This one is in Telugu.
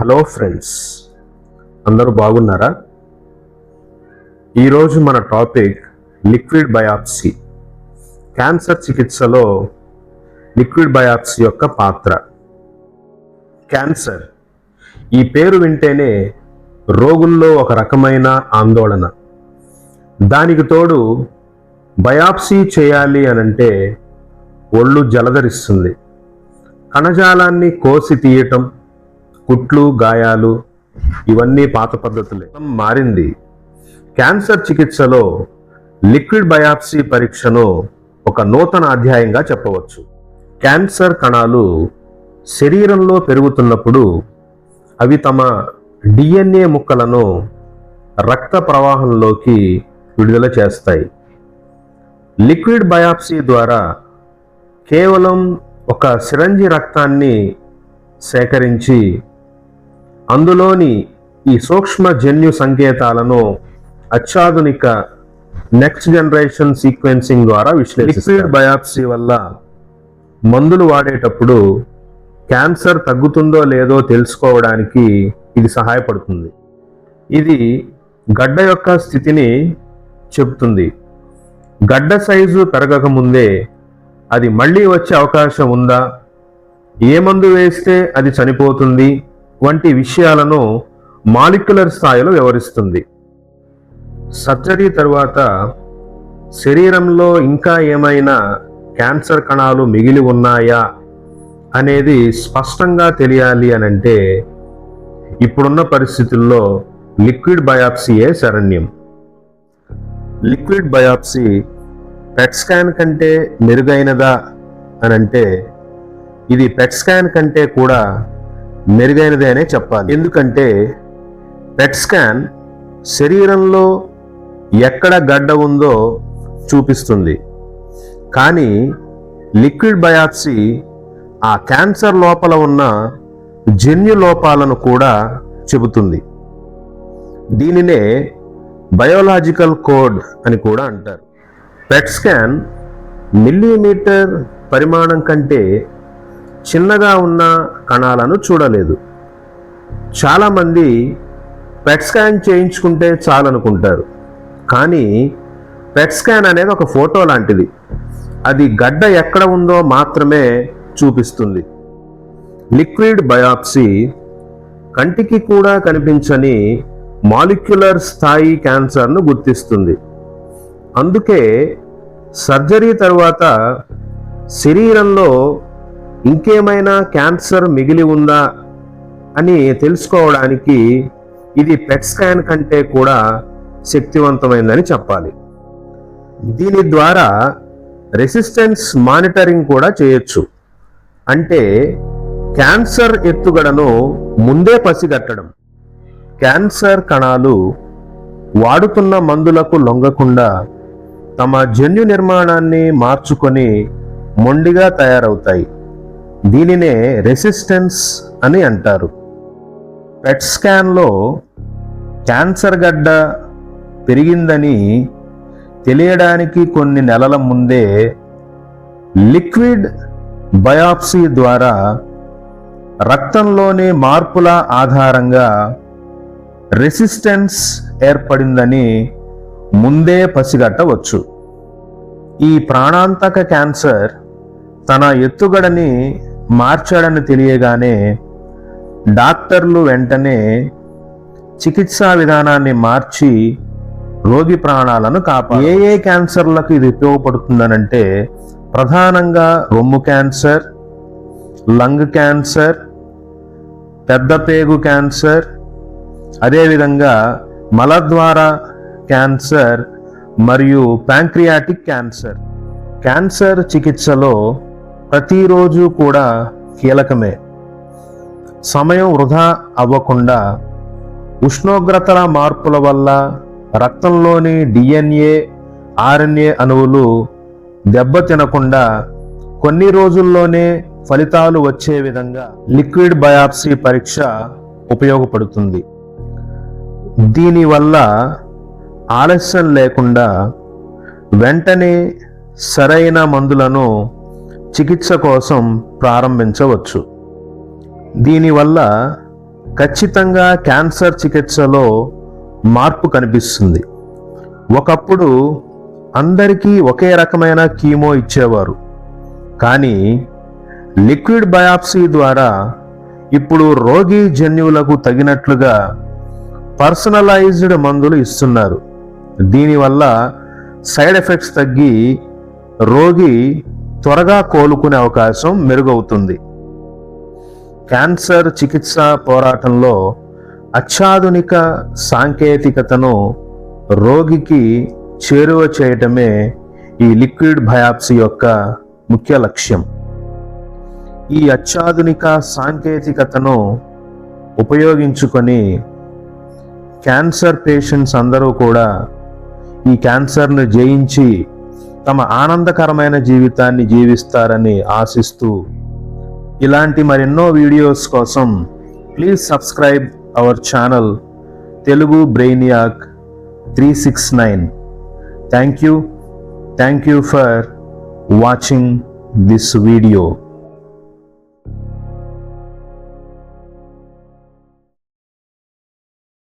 హలో ఫ్రెండ్స్, అందరూ బాగున్నారా? ఈరోజు మన టాపిక్ లిక్విడ్ బయాప్సీ. క్యాన్సర్ చికిత్సలో లిక్విడ్ బయాప్సీ యొక్క పాత్ర. క్యాన్సర్ ఈ పేరు వింటేనే రోగుల్లో ఒక రకమైన ఆందోళన. దానికి తోడు బయాప్సీ చేయాలి అనంటే ఒళ్ళు జలధరిస్తుంది. కణజాలాన్ని కోసి తీయటం, కుట్లు, గాయాలు ఇవన్నీ పాత పద్ధతులే. మారింది. క్యాన్సర్ చికిత్సలో లిక్విడ్ బయాప్సీ పరీక్షను ఒక నూతన అధ్యాయంగా చెప్పవచ్చు. క్యాన్సర్ కణాలు శరీరంలో పెరుగుతున్నప్పుడు అవి తమ DNA ముక్కలను రక్త ప్రవాహంలోకి విడుదల చేస్తాయి. లిక్విడ్ బయాప్సీ ద్వారా కేవలం ఒక సిరంజి రక్తాన్ని సేకరించి అందులోని ఈ సూక్ష్మ జన్యు సంకేతాలను అత్యాధునిక నెక్స్ట్ జనరేషన్ సీక్వెన్సింగ్ ద్వారా విశ్లేషిస్తారు. లిక్విడ్ బయాప్సీ వల్ల మందులు వాడేటప్పుడు క్యాన్సర్ తగ్గుతుందో లేదో తెలుసుకోవడానికి ఇది సహాయపడుతుంది. ఇది గడ్డ యొక్క స్థితిని చెబుతుంది. గడ్డ సైజు పెరగకముందే అది మళ్ళీ వచ్చే అవకాశం ఉందా, ఏ మందు వేస్తే అది చనిపోతుంది వంటి విషయాలను మాలిక్యులర్ స్థాయిలో వివరిస్తుంది. సర్జరీ తరువాత శరీరంలో ఇంకా ఏమైనా క్యాన్సర్ కణాలు మిగిలి ఉన్నాయా అనేది స్పష్టంగా తెలియాలి అనంటే ఇప్పుడున్న పరిస్థితుల్లో లిక్విడ్ బయాప్సీయే శరణ్యం. లిక్విడ్ బయాప్సీ పెట్ స్కాన్ కంటే మెరుగైనదా అనంటే ఇది పెట్ స్కాన్ కంటే కూడా మెరుగైనదే అనే చెప్పాలి. ఎందుకంటే పెట్ స్కాన్ శరీరంలో ఎక్కడ గడ్డ ఉందో చూపిస్తుంది, కానీ లిక్విడ్ బయాప్సీ ఆ క్యాన్సర్ లోపల ఉన్న జన్యు లోపాలను కూడా చెబుతుంది. దీనినే బయోలాజికల్ కోడ్ అని కూడా అంటారు. పెట్ స్కాన్ మిల్లీమీటర్ పరిమాణం కంటే చిన్నగా ఉన్న కణాలను చూడలేదు. చాలామంది పెట్ స్కాన్ చేయించుకుంటే చాలనుకుంటారు, కానీ పెట్ స్కాన్ అనేది ఒక ఫోటో లాంటిది. అది గడ్డ ఎక్కడ ఉందో మాత్రమే చూపిస్తుంది. లిక్విడ్ బయాప్సీ కంటికి కూడా కనిపించని మాలిక్యులర్ స్థాయి క్యాన్సర్ను గుర్తిస్తుంది. అందుకే సర్జరీ తరువాత శరీరంలో ఇంకేమైనా క్యాన్సర్ మిగిలి ఉందా అని తెలుసుకోవడానికి ఇది పెట్ స్కాన్ కంటే కూడా శక్తివంతమైందని చెప్పాలి. దీని ద్వారా రెసిస్టెన్స్ మానిటరింగ్ కూడా చేయొచ్చు. అంటే క్యాన్సర్ ఎత్తుగడను ముందే పసిగట్టడం. క్యాన్సర్ కణాలు వాడుతున్న మందులకు లొంగకుండా తమ జన్యు నిర్మాణాన్ని మార్చుకొని మొండిగా తయారవుతాయి. దీనినే రెసిస్టెన్స్ అని అంటారు. పెట్ స్కాన్లో క్యాన్సర్ గడ్డ పెరిగిందని తెలియడానికి కొన్ని నెలల ముందే లిక్విడ్ బయాప్సీ ద్వారా రక్తంలోని మార్పుల ఆధారంగా రెసిస్టెన్స్ ఏర్పడిందని ముందే పసిగట్టవచ్చు. ఈ ప్రాణాంతక క్యాన్సర్ తన ఎత్తుగడని మార్చాడని తెలియగానే డాక్టర్లు వెంటనే చికిత్సా విధానాన్ని మార్చి రోగి ప్రాణాలను కాపాడు. ఏ క్యాన్సర్లకు ఇది ఉపయోగపడుతుందనంటే ప్రధానంగా రొమ్ము క్యాన్సర్, లంగ్ క్యాన్సర్, పెద్దపేగు క్యాన్సర్, అదేవిధంగా మలద్వార క్యాన్సర్ మరియు ప్యాంక్రియాటిక్ క్యాన్సర్. క్యాన్సర్ చికిత్సలో ప్రతిరోజు కూడా కీలకమే. సమయం వృధా అవ్వకుండా ఉష్ణోగ్రతల మార్పుల వల్ల రక్తంలోని DNA, RNA అణువులు దెబ్బతినకుండా కొన్ని రోజుల్లోనే ఫలితాలు వచ్చే విధంగా లిక్విడ్ బయాప్సీ పరీక్ష ఉపయోగపడుతుంది. దీనివల్ల ఆలస్యం లేకుండా వెంటనే సరైన మందులను చికిత్స కోసం ప్రారంభించవచ్చు. దీనివల్ల ఖచ్చితంగా క్యాన్సర్ చికిత్సలో మార్పు కనిపిస్తుంది. ఒకప్పుడు అందరికీ ఒకే రకమైన కీమో ఇచ్చేవారు, కానీ లిక్విడ్ బయాప్సీ ద్వారా ఇప్పుడు రోగి జన్యువులకు తగినట్లుగా పర్సనలైజ్డ్ మందులు ఇస్తున్నారు. దీనివల్ల సైడ్ ఎఫెక్ట్స్ తగ్గి రోగి త్వరగా కోలుకునే అవకాశం మెరుగవుతుంది. క్యాన్సర్ చికిత్స పోరాటంలో అత్యాధునిక సాంకేతికతను రోగికి చేరువ చేయటమే ఈ లిక్విడ్ బయాప్సీ యొక్క ముఖ్య లక్ష్యం. ఈ అత్యాధునిక సాంకేతికతను ఉపయోగించుకొని క్యాన్సర్ పేషెంట్స్ అందరూ కూడా ఈ క్యాన్సర్ను జయించి తమ ఆనందకరమైన జీవితాన్ని జీవిస్తారని ఆశిస్తూ, ఇలాంటి మరెన్నో వీడియోస్ కోసం please subscribe our channel Telugu brainiac 369. Thank you for watching this video.